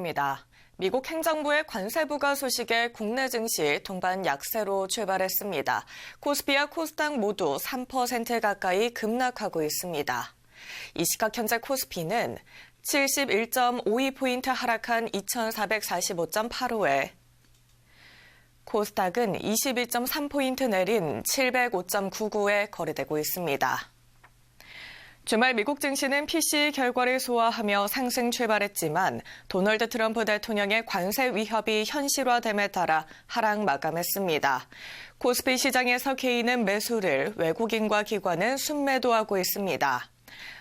소식입니다. 미국 행정부의 관세 부과 소식에 국내 증시 동반 약세로 출발했습니다. 코스피와 코스닥 모두 3% 가까이 급락하고 있습니다. 이 시각 현재 코스피는 71.52포인트 하락한 2445.85에 코스닥은 22.3포인트 내린 705.99에 거래되고 있습니다. 주말 미국 증시는 PC 결과를 소화하며 상승 출발했지만 도널드 트럼프 대통령의 관세 위협이 현실화됨에 따라 하락 마감했습니다. 코스피 시장에서 개인은 매수를, 외국인과 기관은 순매도하고 있습니다.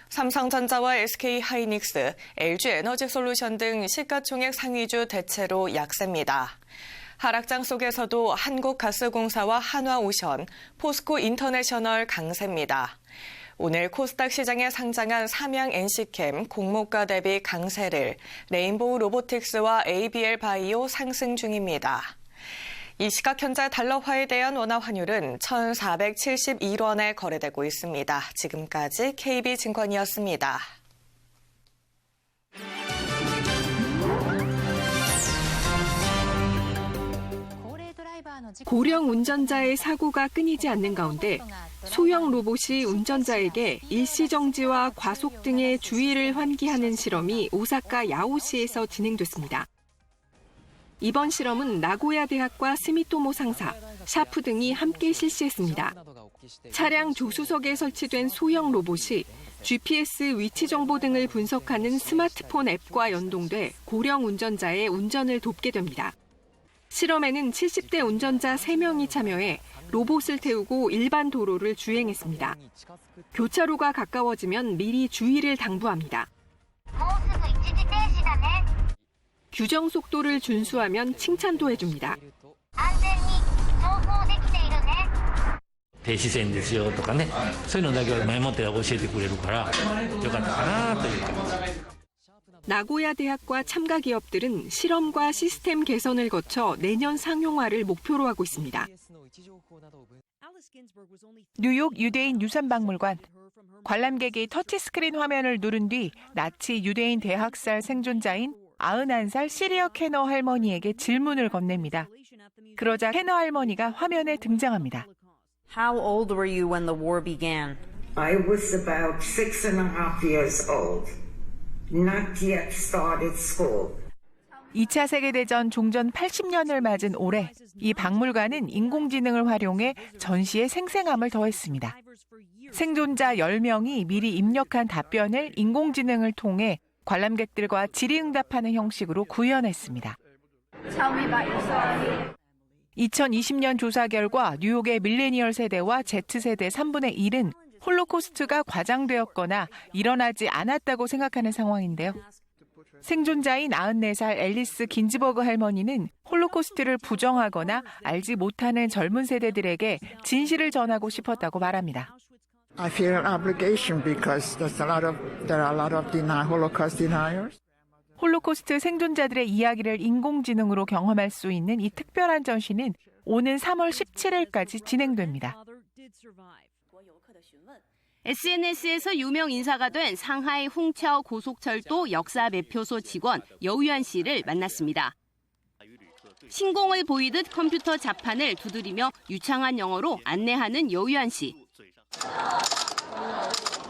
삼성전자와 SK하이닉스, LG에너지솔루션 등 시가총액 상위주 대체로 약세입니다. 하락장 속에서도 한국가스공사와 한화오션, 포스코인터내셔널 강세입니다. 오늘 코스닥 시장에 상장한 삼양 NC캠 공모가 대비 강세를, 레인보우 로보틱스와 ABL 바이오 상승 중입니다. 이 시각 현재 달러화에 대한 원화 환율은 1,471원에 거래되고 있습니다. 지금까지 KB증권이었습니다. 고령 운전자의 사고가 끊이지 않는 가운데 소형 로봇이 운전자에게 일시정지와 과속 등의 주의를 환기하는 실험이 오사카 야오시에서 진행됐습니다. 이번 실험은 나고야 대학과 스미토모 상사, 샤프 등이 함께 실시했습니다. 차량 조수석에 설치된 소형 로봇이 GPS 위치 정보 등을 분석하는 스마트폰 앱과 연동돼 고령 운전자의 운전을 돕게 됩니다. 실험에는 70대 운전자 3명이 참여해 로봇을 태우고 일반 도로를 주행했습니다. 교차로가 가까워지면 미리 주의를 당부합니다. 규정 속도를 준수하면 칭찬도 해줍니다. 停止線ですよとかね、そういうのだけは前もって教えてくれるからよかったかなという感じ。 나고야 대학과 참가 기업들은 실험과 시스템 개선을 거쳐 내년 상용화를 목표로 하고 있습니다. 뉴욕 유대인 유산박물관. 관람객이 터치스크린 화면을 누른 뒤 나치 유대인 대학살 생존자인 91살 시리어 캐너 할머니에게 질문을 건넵니다. 그러자 캐너 할머니가 화면에 등장합니다. How old were you when the war began? I was about 6.5 years old. Not yet started school. 2차 세계대전 종전 80년을 맞은 올해 이 박물관은 인공지능을 활용해 전시에 생생함을 더했습니다. 생존자 10명이 미리 입력한 답변을 인공지능을 통해 관람객들과 질의응답하는 형식으로 구현했습니다. 2020년 조사 결과 뉴욕의 밀레니얼 세대와 Z세대 3분의 1은 홀로코스트가 과장되었거나 일어나지 않았다고 생각하는 상황인데요. 생존자인 94살 앨리스 긴즈버그 할머니는 홀로코스트를 부정하거나 알지 못하는 젊은 세대들에게 진실을 전하고 싶었다고 말합니다. I feel an obligation because there are a lot of Holocaust deniers. 홀로코스트 생존자들의 이야기를 인공지능으로 경험할 수 있는 이 특별한 전시는 오는 3월 17일까지 진행됩니다. SNS에서 유명 인사가 된 상하이 홍차오 고속철도 역사 매표소 직원 여우연 씨를 만났습니다. 신공을 보이듯 컴퓨터 자판을 두드리며 유창한 영어로 안내하는 여우연 씨.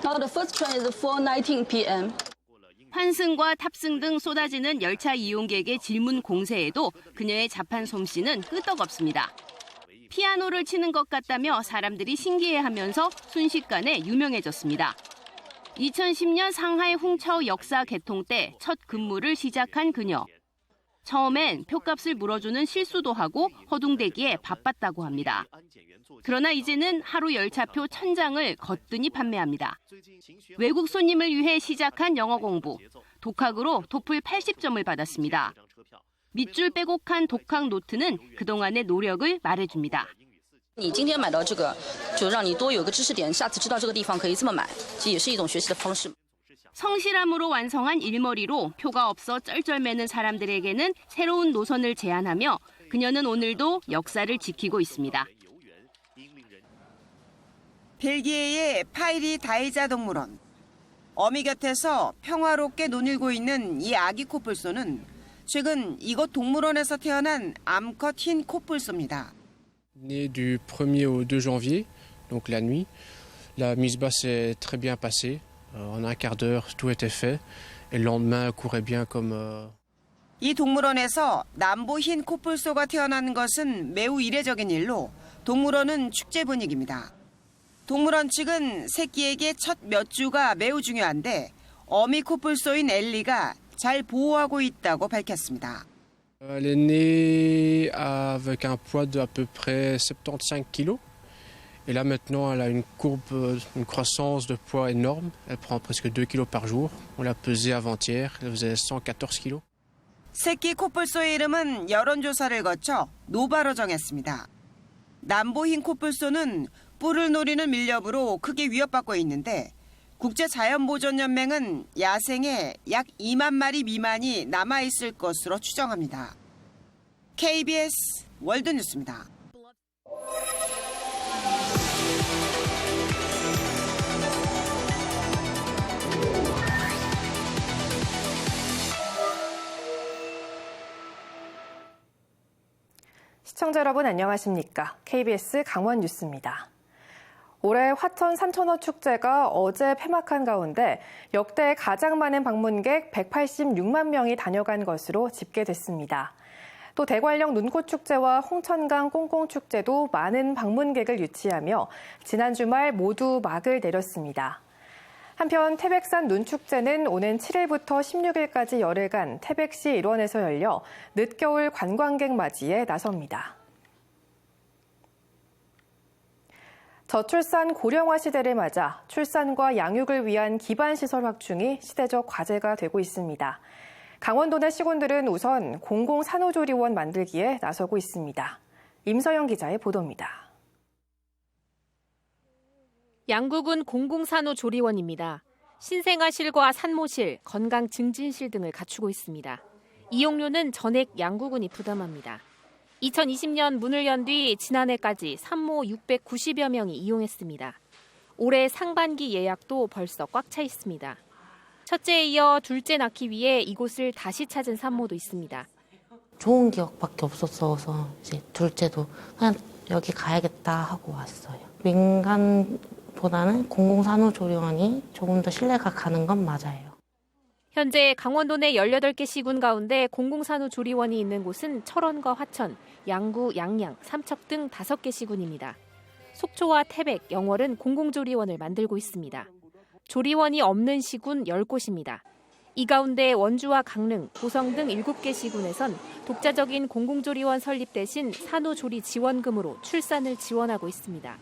Now the first train is 4:19 p.m. 환승과 탑승 등 쏟아지는 열차 이용객의 질문 공세에도 그녀의 자판 솜씨는 끄떡없습니다. 피아노를 치는 것 같다며 사람들이 신기해하면서 순식간에 유명해졌습니다. 2010년 상하이 홍차오 역사 개통 때 첫 근무를 시작한 그녀. 처음엔 표값을 물어주는 실수도 하고 허둥대기에 바빴다고 합니다. 그러나 이제는 하루 열차표 1000장을 거뜬히 판매합니다. 외국 손님을 위해 시작한 영어 공부. 독학으로 토플 80점을 받았습니다. 밑줄 빼곡한 독학 노트는 그동안의 노력을 말해줍니다. 你今天买到这个就让你多有个知识点下次知道这个地方可以这么买其实也是一种学习的方式 성실함으로 완성한 일머리로 표가 없어 쩔쩔매는 사람들에게는 새로운 노선을 제안하며 그녀는 오늘도 역사를 지키고 있습니다. 벨기에의 파이리 다이자 동물원. 어미 곁에서 평화롭게 논일고 있는 이 아기 코뿔소는 최근 이곳 동물원에서 태어난 암컷 흰 코뿔소입니다. Né du 1er au 2 janvier, donc la nuit. La mise bas s'est très bien passée. En un quart d'heure, tout était fait. Et le lendemain, elle courait bien comme... 이 동물원에서 남보 흰 코뿔소가 태어나는 것은 매우 이례적인 일로 동물원은 축제 분위기입니다. 동물원 측은 새끼에게 첫 몇 주가 매우 중요한데 어미 코뿔소인 엘리가 잘 보호하고 있다고 밝혔습니다. Elle est née avec un poids de à peu près 75 kg. Et là maintenant, elle a une courbe, une croissance de poids énorme. Elle prend presque 2 kg par jour. On l'a pesée avant-hier. Elle faisait 114 kg. 새끼 코뿔소의 이름은 여론조사를 거쳐 노바로 정했습니다. 남보 흰 코뿔소는 뿔을 노리는 밀렵으로 크게 위협받고 있는데 국제자연보존연맹은 야생에 약 2만 마리 미만이 남아있을 것으로 추정합니다. KBS 월드뉴스입니다. 시청자 여러분 안녕하십니까? KBS 강원 뉴스입니다. 올해 화천 산천어 축제가 어제 폐막한 가운데 역대 가장 많은 방문객 186만 명이 다녀간 것으로 집계됐습니다. 또 대관령 눈꽃축제와 홍천강 꽁꽁축제도 많은 방문객을 유치하며 지난 주말 모두 막을 내렸습니다. 한편 태백산 눈축제는 오는 7일부터 16일까지 열흘간 태백시 일원에서 열려 늦겨울 관광객 맞이에 나섭니다. 저출산 고령화 시대를 맞아 출산과 양육을 위한 기반시설 확충이 시대적 과제가 되고 있습니다. 강원도 내 시군들은 우선 공공산후조리원 만들기에 나서고 있습니다. 임서영 기자의 보도입니다. 양구군 공공산후조리원입니다. 신생아실과 산모실, 건강증진실 등을 갖추고 있습니다. 이용료는 전액 양구군이 부담합니다. 2020년 문을 연 뒤 지난해까지 산모 690여 명이 이용했습니다. 올해 상반기 예약도 벌써 꽉 차 있습니다. 첫째에 이어 둘째 낳기 위해 이곳을 다시 찾은 산모도 있습니다. 좋은 기억밖에 없었어서 이제 둘째도 그냥 여기 가야겠다 하고 왔어요. 민간보다는 공공산후조리원이 조금 더 신뢰가 가는 건 맞아요. 현재 강원도 내 18개 시군 가운데 공공산후조리원이 있는 곳은 철원과 화천, 양구, 양양, 삼척 등 5개 시군입니다. 속초와 태백, 영월은 공공조리원을 만들고 있습니다. 조리원이 없는 시군 10곳입니다. 이 가운데 원주와 강릉, 고성 등 7개 시군에선 독자적인 공공조리원 설립 대신 산후조리 지원금으로 출산을 지원하고 있습니다.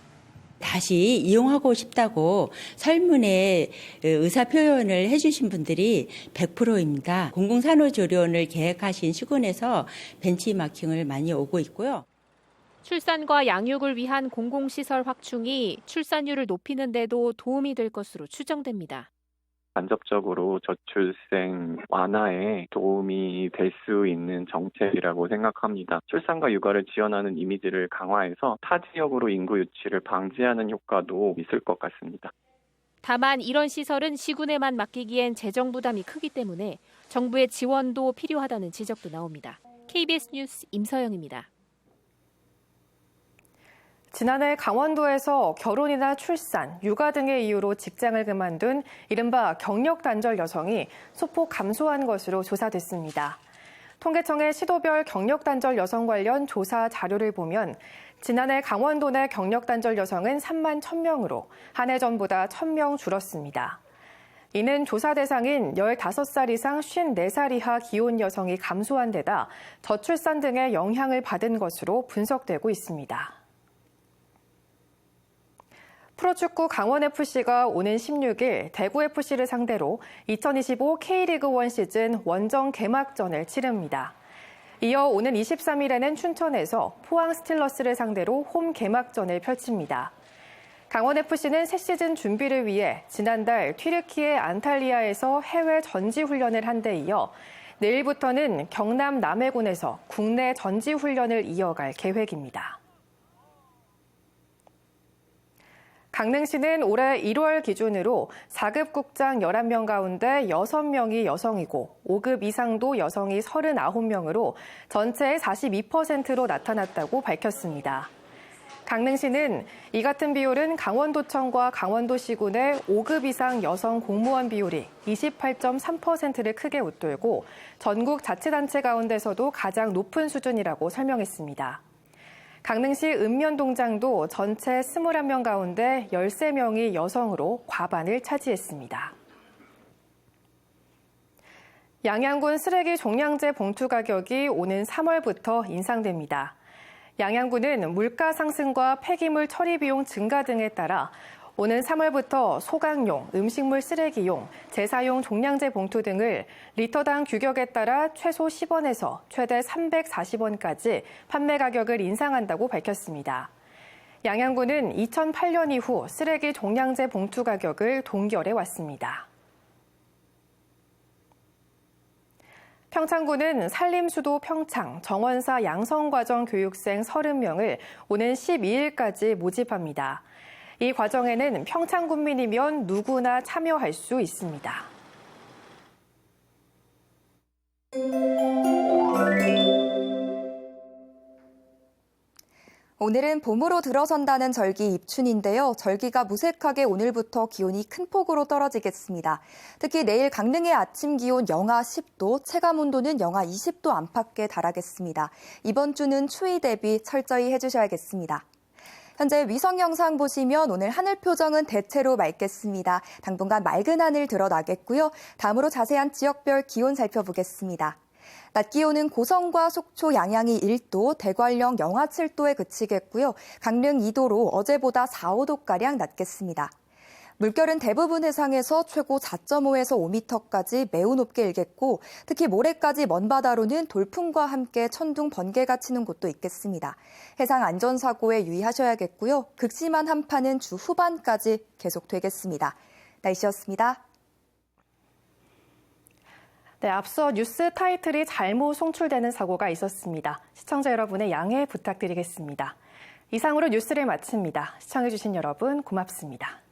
다시 이용하고 싶다고 설문에 의사 표현을 해주신 분들이 100%입니다. 공공산후조리원을 계획하신 시군에서 벤치마킹을 많이 오고 있고요. 출산과 양육을 위한 공공시설 확충이 출산율을 높이는 데도 도움이 될 것으로 추정됩니다. 간접적으로 저출생 완화에 도움이 될 수 있는 정책이라고 생각합니다. 출산과 육아를 지원하는 이미지를 강화해서 타 지역으로 인구 유치를 방지하는 효과도 있을 것 같습니다. 다만 이런 시설은 시군에만 맡기기엔 재정 부담이 크기 때문에 정부의 지원도 필요하다는 지적도 나옵니다. KBS 뉴스 임서영입니다. 지난해 강원도에서 결혼이나 출산, 육아 등의 이유로 직장을 그만둔 이른바 경력 단절 여성이 소폭 감소한 것으로 조사됐습니다. 통계청의 시도별 경력 단절 여성 관련 조사 자료를 보면 지난해 강원도 내 경력 단절 여성은 3만 1,000명으로 한 해 전보다 1,000명 줄었습니다. 이는 조사 대상인 15살 이상 54살 이하 기혼 여성이 감소한 데다 저출산 등의 영향을 받은 것으로 분석되고 있습니다. 프로축구 강원FC가 오는 16일 대구FC를 상대로 2025 K리그1 시즌 원정 개막전을 치릅니다. 이어 오는 23일에는 춘천에서 포항 스틸러스를 상대로 홈 개막전을 펼칩니다. 강원FC는 새 시즌 준비를 위해 지난달 튀르키예 안탈리아에서 해외 전지훈련을 한 데 이어 내일부터는 경남 남해군에서 국내 전지훈련을 이어갈 계획입니다. 강릉시는 올해 1월 기준으로 4급 국장 11명 가운데 6명이 여성이고 5급 이상도 여성이 39명으로 전체의 42%로 나타났다고 밝혔습니다. 강릉시는 이 같은 비율은 강원도청과 강원도시군의 5급 이상 여성 공무원 비율이 28.3%를 크게 웃돌고 전국 자치단체 가운데서도 가장 높은 수준이라고 설명했습니다. 강릉시 읍면동장도 전체 21명 가운데 13명이 여성으로 과반을 차지했습니다. 양양군 쓰레기 종량제 봉투 가격이 오는 3월부터 인상됩니다. 양양군은 물가 상승과 폐기물 처리 비용 증가 등에 따라 오는 3월부터 소각용, 음식물 쓰레기용, 재사용 종량제 봉투 등을 리터당 규격에 따라 최소 10원에서 최대 340원까지 판매 가격을 인상한다고 밝혔습니다. 양양군은 2008년 이후 쓰레기 종량제 봉투 가격을 동결해 왔습니다. 평창군은 산림수도 평창 정원사 양성과정 교육생 30명을 오는 12일까지 모집합니다. 이 과정에는 평창군민이면 누구나 참여할 수 있습니다. 오늘은 봄으로 들어선다는 절기 입춘인데요. 절기가 무색하게 오늘부터 기온이 큰 폭으로 떨어지겠습니다. 특히 내일 강릉의 아침 기온 영하 10도, 체감온도는 영하 20도 안팎에 달하겠습니다. 이번 주는 추위 대비 철저히 해주셔야겠습니다. 현재 위성 영상 보시면 오늘 하늘 표정은 대체로 맑겠습니다. 당분간 맑은 하늘 드러나겠고요. 다음으로 자세한 지역별 기온 살펴보겠습니다. 낮 기온은 고성과 속초, 양양이 1도, 대관령 영하 7도에 그치겠고요. 강릉 2도로 어제보다 4, 5도가량 낮겠습니다. 물결은 대부분 해상에서 최고 4.5에서 5m까지 매우 높게 일겠고 특히 모레까지 먼바다로는 돌풍과 함께 천둥, 번개가 치는 곳도 있겠습니다. 해상 안전사고에 유의하셔야겠고요. 극심한 한파는 주 후반까지 계속되겠습니다. 날씨였습니다. 네, 앞서 뉴스 타이틀이 잘못 송출되는 사고가 있었습니다. 시청자 여러분의 양해 부탁드리겠습니다. 이상으로 뉴스를 마칩니다. 시청해주신 여러분 고맙습니다.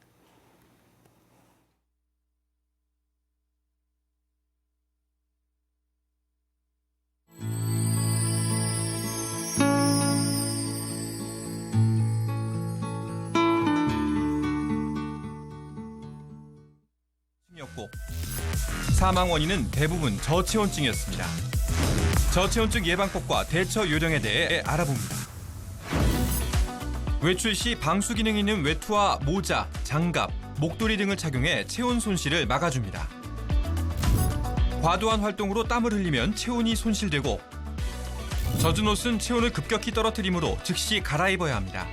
사망 원인은 대부분 저체온증이었습니다. 저체온증 예방법과 대처 요령에 대해 알아봅니다. 외출 시 방수 기능 있는 외투와 모자, 장갑, 목도리 등을 착용해 체온 손실을 막아줍니다. 과도한 활동으로 땀을 흘리면 체온이 손실되고 젖은 옷은 체온을 급격히 떨어뜨리므로 즉시 갈아입어야 합니다.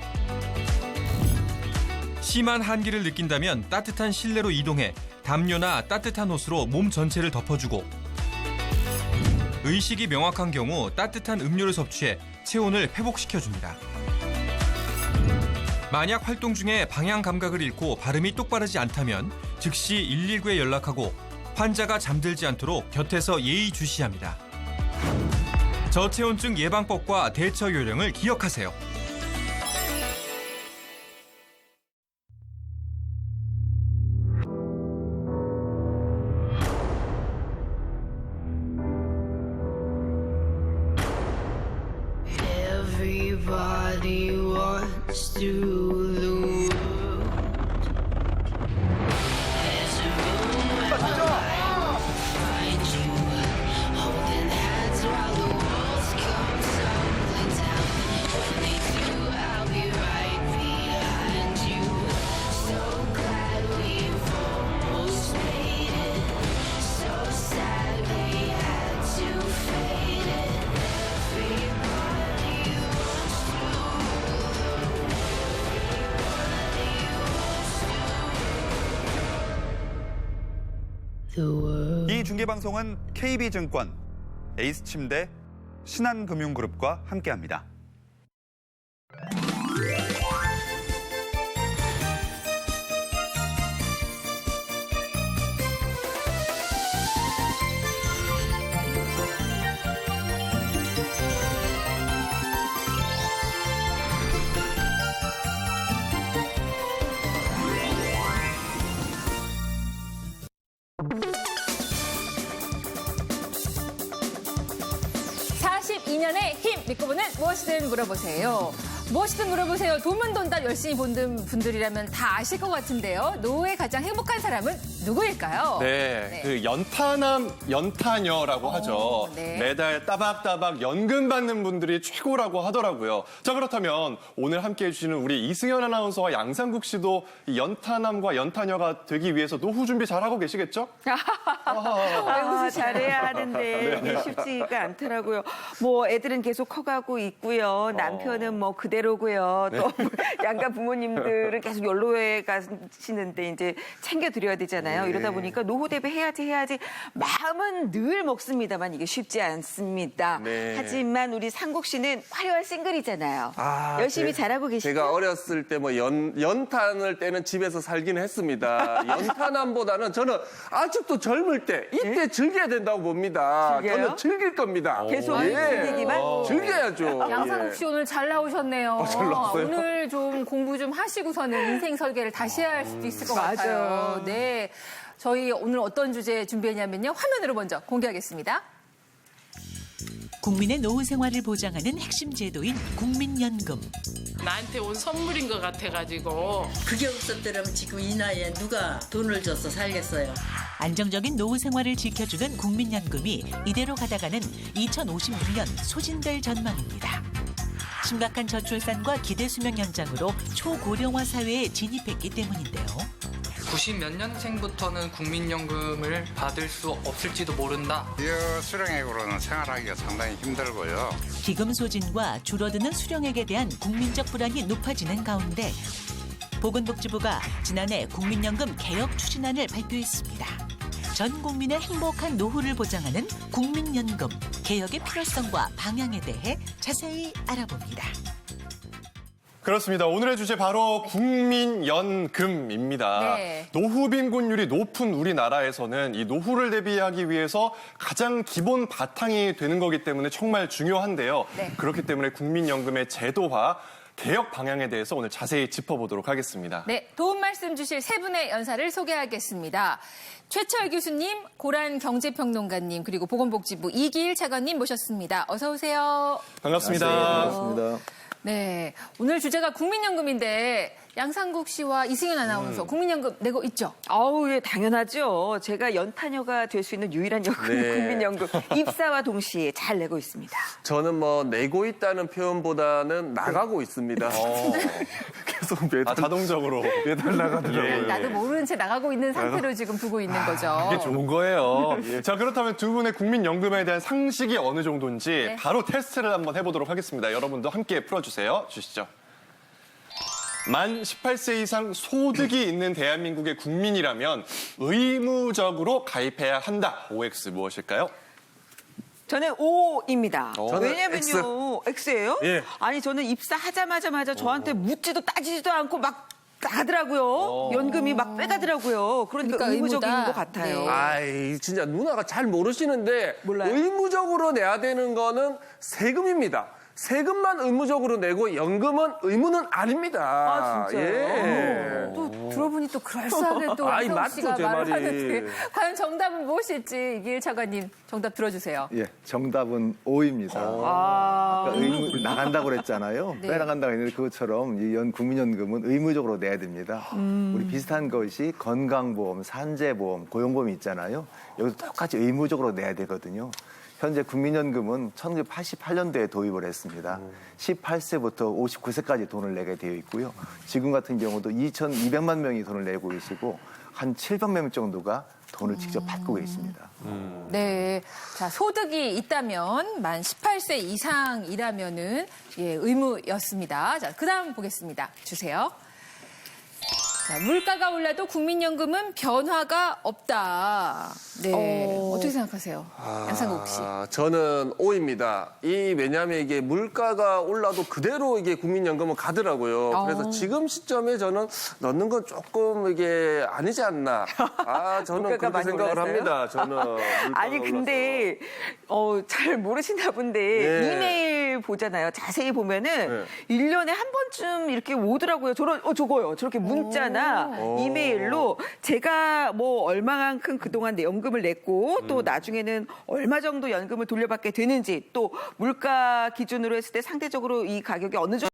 심한 한기를 느낀다면 따뜻한 실내로 이동해 담요나 따뜻한 옷으로 몸 전체를 덮어주고 의식이 명확한 경우 따뜻한 음료를 섭취해 체온을 회복시켜줍니다. 만약 활동 중에 방향 감각을 잃고 발음이 똑바르지 않다면 즉시 119에 연락하고 환자가 잠들지 않도록 곁에서 예의주시합니다. 저체온증 예방법과 대처 요령을 기억하세요. Everybody wants to the world. There's a room where I find you, holding hands while the walls come tumbling down. When they do, I'll be right behind you. So glad we've almost made it. So sad we had to fade it. 이 중계방송은 KB증권, 에이스침대, 신한금융그룹과 함께합니다. 2년의 힘 믿고 보는 무엇이든 물어보세요. 무엇이든 물어보세요. 돈만 돈다 열심히 보는 분들이라면 다 아실 것 같은데요. 노후에 가장 행복한 사람은 누구일까요? 네, 그 연타남, 연타녀라고 하죠. 네. 매달 따박따박 연금 받는 분들이 최고라고 하더라고요. 자, 그렇다면 오늘 함께해 주시는 우리 이승현 아나운서와 양상국 씨도 이 연타남과 연타녀가 되기 위해서 노후 준비 잘하고 계시겠죠? 잘해야 하는데 이게 쉽지가 않더라고요. 뭐 애들은 계속 커가고 있고요. 남편은 뭐 그대로고요. 또 양가 부모님들은 계속 연로에 가시는데 이제 챙겨드려야 되잖아요. 이러다 보니까 노후 대비 해야지 마음은 늘 먹습니다만 이게 쉽지 않습니다. 하지만 우리 상국 씨는 화려한 싱글이잖아요. 열심히 잘하고 계시죠? 제가 어렸을 때 뭐 연탄을 떼는 집에서 살기는 했습니다. 연탄함보다는 저는 아직도 젊을 때 이때 즐겨야 된다고 봅니다. 즐겨요? 저는 즐길 겁니다. 계속 즐기기만? 즐겨야죠. 양상국 씨 오늘 잘 나오셨네요. 잘 나왔어요? 오늘 좀 공부 좀 하시고서는 인생 설계를 다시 해야 할 수도 있을 것 맞아요. 같아요. 네, 저희 오늘 어떤 주제 준비했냐면요. 화면으로 먼저 공개하겠습니다. 국민의 노후 생활을 보장하는 핵심 제도인 국민연금. 나한테 온 선물인 것 같아가지고. 그게 없었더라면 지금 이 나이에 누가 돈을 줘서 살겠어요. 안정적인 노후 생활을 지켜주는 국민연금이 이대로 가다가는 2056년 소진될 전망입니다. 심각한 저출산과 기대 수명 연장으로 초고령화 사회에 진입했기 때문인데요. 90 몇 년생부터는 국민연금을 받을 수 없을지도 모른다. 수령액으로는 생활하기가 상당히 힘들고요. 기금 소진과 줄어드는 수령액에 대한 국민적 불안이 높아지는 가운데 보건복지부가 지난해 국민연금 개혁 추진안을 발표했습니다. 전 국민의 행복한 노후를 보장하는 국민연금 개혁의 필요성과 방향에 대해 자세히 알아봅니다. 그렇습니다. 오늘의 주제 바로 국민연금입니다. 네. 노후 빈곤율이 높은 우리나라에서는 이 노후를 대비하기 위해서 가장 기본 바탕이 되는 거기 때문에 정말 중요한데요. 네. 그렇기 때문에 국민연금의 제도화, 개혁 방향에 대해서 오늘 자세히 짚어보도록 하겠습니다. 네, 도움 말씀 주실 세 분의 연사를 소개하겠습니다. 최철 교수님, 고란 경제평론가님, 그리고 보건복지부 이기일 차관님 모셨습니다. 어서 오세요. 반갑습니다. 반갑습니다. 네, 오늘 주제가 국민연금인데 양상국 씨와 이승현 아나운서 국민연금 내고 있죠? 아우, 예, 당연하죠. 제가 연타녀가 될 수 있는 유일한 연금 네. 국민연금 입사와 동시에 잘 내고 있습니다. 저는 뭐 내고 있다는 표현보다는 나가고 있습니다. 계속 매달 자동적으로 매달 나가더라고요. 나도 모르는 채 나가고 있는 상태로 지금 두고 있는 거죠. 이게 좋은 거예요. 자, 그렇다면 두 분의 국민연금에 대한 상식이 어느 정도인지 네. 바로 테스트를 한번 해보도록 하겠습니다. 여러분도 함께 풀어주세요. 주시죠. 만 18세 이상 소득이 있는 대한민국의 국민이라면 의무적으로 가입해야 한다. OX 무엇일까요? 저는 O입니다. 저는 왜냐면요. X예요? 예. 아니, 저는 입사하자마자 저한테 묻지도 따지지도 않고 막 나가더라고요. 연금이 막 빼가더라고요. 그러니까 의무적인 의무다. 것 같아요. 네. 아이, 진짜 누나가 잘 모르시는데 몰라요? 의무적으로 내야 되는 거는 세금입니다. 세금만 의무적으로 내고 연금은 의무는 아닙니다. 아, 진짜요? 예. 또 들어보니 또 그럴싸하게 또 아이, 양상국 맞죠, 씨가 제 말을 말이. 하는데 과연 정답은 무엇일지 이기일 차관님 정답 들어주세요. 예, 정답은 O입니다. 아까 의무 나간다고 그랬잖아요. 네. 빼나간다고 했는데 그것처럼 이 국민연금은 의무적으로 내야 됩니다. 우리 비슷한 것이 건강보험, 산재보험, 고용보험이 있잖아요. 여기도 똑같이 의무적으로 내야 되거든요. 현재 국민연금은 1988년도에 도입을 했습니다. 18세부터 59세까지 돈을 내게 되어 있고요. 지금 같은 경우도 2,200만 명이 돈을 내고 계시고 한 700명 정도가 돈을 직접 받고 계십니다. 네. 자, 소득이 있다면 만 18세 이상이라면은 의무였습니다. 자, 그다음 보겠습니다. 주세요. 자, 물가가 올라도 국민연금은 변화가 없다. 네. 어떻게 생각하세요? 양상국 씨. 저는 O입니다. 왜냐하면 이게 물가가 올라도 그대로 이게 국민연금은 가더라고요. 그래서 지금 시점에 저는 넣는 건 조금 이게 아니지 않나. 저는 그렇게 많이 생각을 올랐어요? 합니다. 저는. 아니, 근데 잘 모르시나 본데 네. 이메일 매일 보잖아요. 자세히 보면은 1년에 한 번쯤 이렇게 오더라고요. 저거요. 저렇게 문자나 이메일로 제가 뭐 얼마만큼 그동안 연금을 냈고 또 나중에는 얼마 정도 연금을 돌려받게 되는지 또 물가 기준으로 했을 때 상대적으로 이 가격이 어느 정도